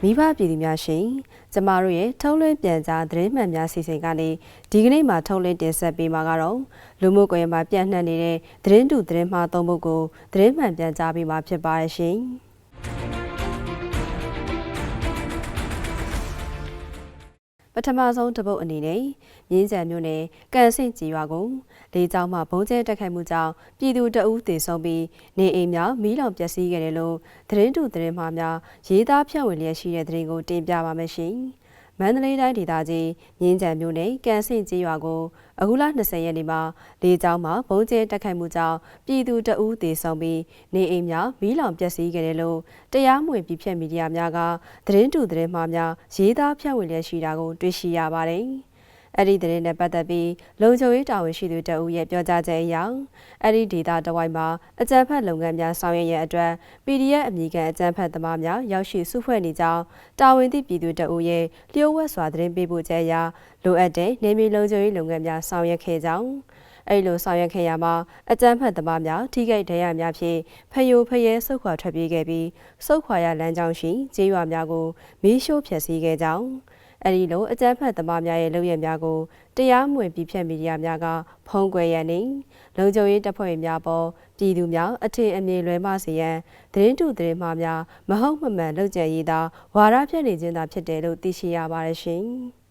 မိဘပြည်သူများရှင်ကျမတို့ရဲ့ထုံးလွှင့်ပြန်ကြားသတင်းမှန်များစီစဉ်ကနေဒီကနေ့မှာထုံးလွှင့်တင်ဆက်ပေးမှာကတော့လူမှုကွန်ရက်မှာပြန့်နှံ့နေတဲ့သတင်းတူသတင်းမှားသုံးဖို့ကိုသတင်းမှန်ပြန်ကြားပေးမှာဖြစ်ပါရဲ့ရှင်ပထမဆုံးတပုတ်အနေနဲ့မြင်းကြံမြို့နယ်ကန်ဆင့်ကြီးရွာကိုလေကြောင်းမှဘုံကျဲတက်ခိုက်မှုကြောင့်ပြည်သူတအုပ်သေဆုံးပြီးနေအိမ်များမီးလောင်ပျက်စီးခဲ့တယ်လို့သတင်းတူသတင်းမှားများရေးသားဖြန့်ဝေလျက်ရှိတဲ့သတင်းကိုတင်ပြပါမယ်ရှင်။မန္တလေးတိုင်းဒေသကြီးမြင်းကြံမြို့နယ်ကန်ဆင့်ကြီးရွာကိုအခုလ20ရက်နေ့မှာလေကြောင်းမှဘုံကျဲတက်ခိုက်မှုကြောင့်ပြည်သူတအုပ်သေဆုံးပြီးနေအိမ်များမီးလောင်ပျက်စီးခဲ့တယ်လို့တရားမဝင်ပြည်ဖြတ်မီဒီယာများကသတင်းတူသတင်းမှားများရေးသားဖြန့်ဝေလျက်ရှိတာကိုတွေ့ရှိရပါတယ်။အဲ့ဒီသတင်းနဲ့ပတ်သက်ပြီးလုံခြုံရေးတာဝန်ရှိသူတအုပ်ရဲ့ပြောကြားချက်အရအဲ့ဒီဒေတာတဝိုက်မှာအကြမ်းဖက်လုပ်ငန်းများဆောင်ရွက်ရတဲ့အတွက် PDF အမည်ခံအကြမ်းဖက်သမားများရောက်ရှိစုဖွဲ့နေကြောင်းတာဝန်သိပြည်သူတအုပ်ရဲ့လျှို့ဝှက်စွာသတင်းပေးပို့ချက်အရလိုအပ်တဲ့နေမြေလုံခြုံရေးလုပ်ငန်းများဆောင်ရွက်ခဲ့ကြောင်းအဲ့လိုဆောင်ရွက်ခဲ့ရမှာအကြမ်းဖက်သမားများထိခိုက်ဒဏ်ရာများဖြင့်ဖယိုဖယဲဆုတ်ခွာထွက်ပြေးခဲ့ပြီးဆုတ်ခွာရလမ်းကြောင်းရှိကျေးရွာများကိုမီးရှို့ဖျက်ဆီးခဲ့ကြောင်းအဲ့ဒီလိုအကြမ်းဖက်သမားများရဲ့လုပ်ရများကိုတရားမဝင်ပြည်ဖြတ်မီဒီယာများကဖုံးကွယ်ရနေလုံခြုံရေးတပ်ဖွဲ့များပေါ်ပြည်သူများအထင်အမြင်လွဲမှားစေရန်သတင်းတူသတင်းမှားများမဟုတ်မမှန်လုပ်ကြံရေးသာဝါဒဖြန့်နေခြင်းသာဖြစ်တယ်လို့သိရှိရပါတယ်ရှင်။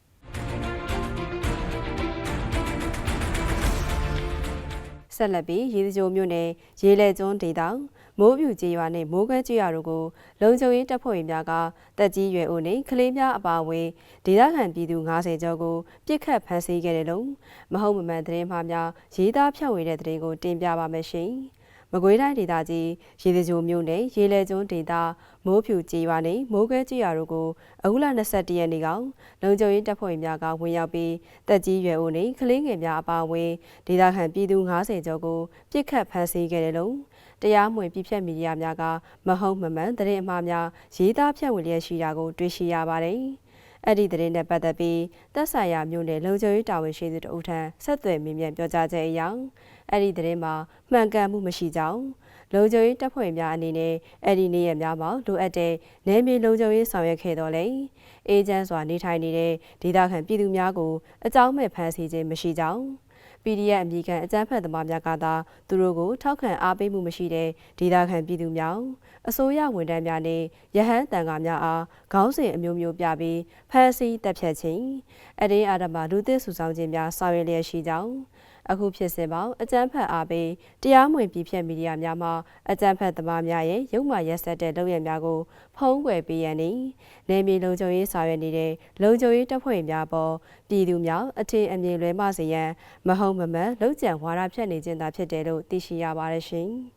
ဆက်လက်ပြီးရေစကြိုမြို့နယ်ရေလဲကျွန်းဒေသမိုးပြူကျေးရွာနဲ့မိုးကွဲကျေးရွာတို့ကိုလုံခြုံရေးတပ်ဖွဲ့များကတက်ကြီးရွယ်အိုနဲ့ကလေးများအပါအဝင်ဒေသခံပြည်သူ90ကျော်ကိုပြစ်ခတ်ဖမ်းဆီးခဲ့တယ်လို့မဟုတ်မမှန်သတင်းမှားများရေးသားဖြန့်ဝေတဲ့သတင်းကိုတင်ပြပါမယ်ရှင်။မကွေးတိုင်းဒေသကြီးရေစကြိုမြို့နယ်ရေလဲကျွန်းဒေသမိုးပြူကျေးရွာနဲ့မိုးကွဲကျေးရွာတို့ကိုအခုလ21ရက်နေ့ကလုံခြုံရေးတပ်ဖွဲ့များကဝင်ရောက်ပြီးတက်ကြီးရွယ်အိုနဲ့ကလေးငယ်များအပါအဝင်ဒေသခံပြည်သူ90ကျော်ကိုပြစ်ခတ်ဖမ်းဆီးခဲ့တယ်လို့တရားမဝင်ပြည်ဖြတ်မီဒီယာများကမဟုတ်မမှန်သတင်းအမှားများရေးသားဖြန့်ဝေလျက်ရှိတာကိုတွေ့ရှိရပါတယ်။အဲ့ဒီသတင်းနဲ့ပတ်သက်ပြီးသက်ဆိုင်ရာမြို့နယ်လုံခြုံရေးတာဝန်ရှိသူတဦးထံဆက်သွယ်မေးမြန်းပြောကြားချက်အရအဲ့ဒီသတင်းမှာမှန်ကန်မှုမရှိကြောင်းလုံခြုံရေးတပ်ဖွဲ့များအနေနဲ့အဲ့ဒီနေရများမှာလိုအပ်တဲ့နယ်မြေလုံခြုံရေးဆောင်ရွက်ခဲ့တော်လဲအေဂျင့်စွာနေထိုင်နေတဲ့ဒေသခံပြည်သူများကိုအကြောင်းမဲ့ဖမ်းဆီးခြင်းမရှိကြောင်းPDF အမည်ခံအကြမ်းဖက်သမားများကသာသူတို့ကိုထောက်ခံအားပေးမှုမရှိတဲ့ဒေသခံပြည်သူများအစိုးရဝန်ထမ်းများနဲ့ရဟန်းတန်ခါများအားခေါင်းစဉ်အမျိုးမျိုးပြပြီးဖမ်းဆီးတပ်ဖြတ်ခြင်းအတင်းအဓမ္မလူသစ်စုဆောင်ခြင်းများဆောင်ရွက်လျက်ရှိကြောင်းအခုဖြစ်စဉ်ပေါင်းအကြမ်းဖက်အားပေးတရားမဝင်ပြည်ဖြတ်မီဒီယာများမှာအကြမ်းဖက်သမားများရဲ့ရုပ်မာရက်စက်တဲ့လုပ်ရများကိုဖုံးကွယ်ပေးရန်နှင့်နယ်မြေလုံခြုံရေးဆောင်ရွက်နေတဲ့လုံခြုံရေးတပ်ဖွဲ့များပေါ်ပြည်သူများအထင်အမြင်လွဲမှားစေရန်မဟုတ်မမှန်လုပ်ကြံဝါဒဖြန့်နေခြင်းသာဖြစ်တယ်လို့သိရှိရပါတယ်ရှင်။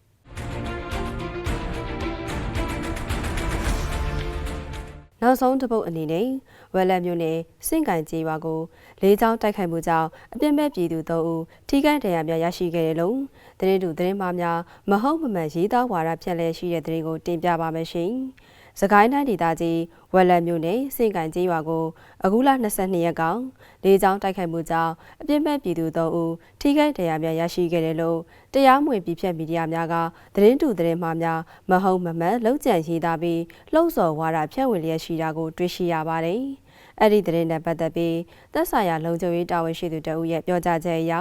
နောက်ဆုံးတစ်ပုတ်အနေနဲ့ဝက်လက်မြို့နယ်စင့်ကိုင်ကျေးရွာကိုလေကြောင်းတိုက်ခိုက်မှုကြောင့်အပြစ်မဲ့ပြည်သူ3ဦးထိခိုက်ဒဏ်ရာများရရှိခဲ့တယ်လို့သတင်းတူသတင်းမှားများမဟုတ်မမှန်ရေးသားဝါဒဖြန့်လျက်ရှိတဲ့သတင်းကိုတင်ပြပါမယ်ရှင်။စကိုင်းတိုင်းဒေသကြီးဝက်လက်မြို့နယ်စင့်ကိုင်ကျေးရွာကိုအခုလ22ရက်ကောင်လေကြောင်းတိုက်ခိုက်မှုကြောင့်အပြစ်မဲ့ပြည်သူ3ဦးထိခိုက်ဒဏ်ရာများရရှိခဲ့တယ်လို့တရားမဝင်ပြည်ဖြတ်မီဒီယာများကသတင်းတူသတင်းမှားများမဟုတ်မမှန်လုပ်ကြံရေးသားပြီးလှုံ့ဆော်ဝါဒဖြန့်ဝေလျက်ရှိတာကိုတွေ့ရှိရပါတယ်။အဲ့ဒီသတင်းနဲ့ပတ်သက်ပြီးသက်ဆိုင်ရာလုံခြုံရေးတာဝန်ရှိသူတဦးရဲ့ပြောကြားချက်အရ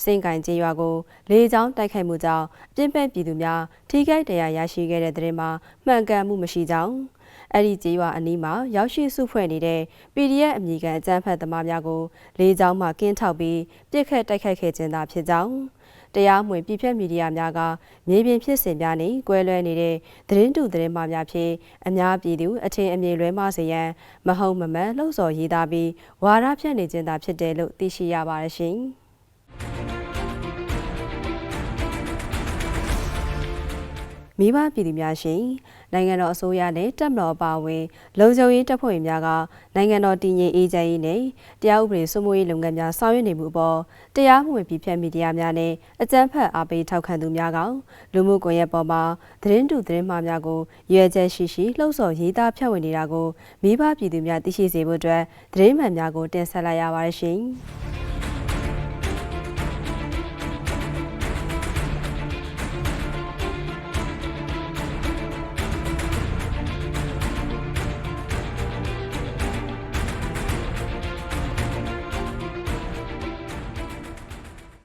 စင်ကိုင်ကျေးရွာကိုလေကြောင်းတိုက်ခိုက်မှုကြောင့်ပြင်းပပြည်သူများထိခိုက်ဒဏ်ရာရရှိခဲ့တဲ့သတင်းမှာမှန်ကန်မှုမရှိကြောင်းအဲ့ဒီကျေးရွာအနီးမှာရောက်ရှိစုဖွဲ့နေတဲ့ PDF အမည်ခံအကြမ်းဖက်သမားများကိုလေကြောင်းမှကင်းထောက်ပြီးပြစ်ခတ်တိုက်ခိုက်ခဲ့ခြင်းသာဖြစ်ကြောင်းတရားမဝင်ပြည်ဖြတ်မီဒီယာများကမြေပြင်ဖြစ်စဉ်များနဲ့ကွဲလွဲနေတဲ့သတင်းတူသတင်းမှားများဖြင့်အများပြည်သူအထင်အမြင်လွဲမှားစေရန်မဟုတ်မမှန်လှုံ့ဆော်ရေးသားပြီးဝါဒဖြန့်နေခြင်းသာဖြစ်တယ်လို့သိရှိရပါတယ်ရှင်။မိဘပြည်သူများရှင်နိုင်ငံတော်အစိုးရနဲ့တပ်မတော်အပါအဝင်လုံခြုံရေးတပ်ဖွဲ့များကနိုင်ငံတော်တည်ငြိမ်အေးချမ်းရေးနဲ့တရားဥပဒေစိုးမိုးရေးလုပ်ငန်းများဆောင်ရွက်နေမှုအပေါ်တရားမဝင်ပြည်ဖြတ်မီဒီယာများနဲ့အကြမ်းဖက်အားပေးထောက်ခံသူများကလူမှုကွန်ရက်ပေါ်မှာသတင်းတူသတင်းမှားများကိုရွေချက်ရှိရှိလှုံ့ဆော်ရေးသားဖြန့်ဝေနေတာကိုမိဘပြည်သူများသိရှိစေဖို့အတွက်သတင်းမှန်များကိုတင်ဆက်လိုက်ရပါတယ်ရှင်။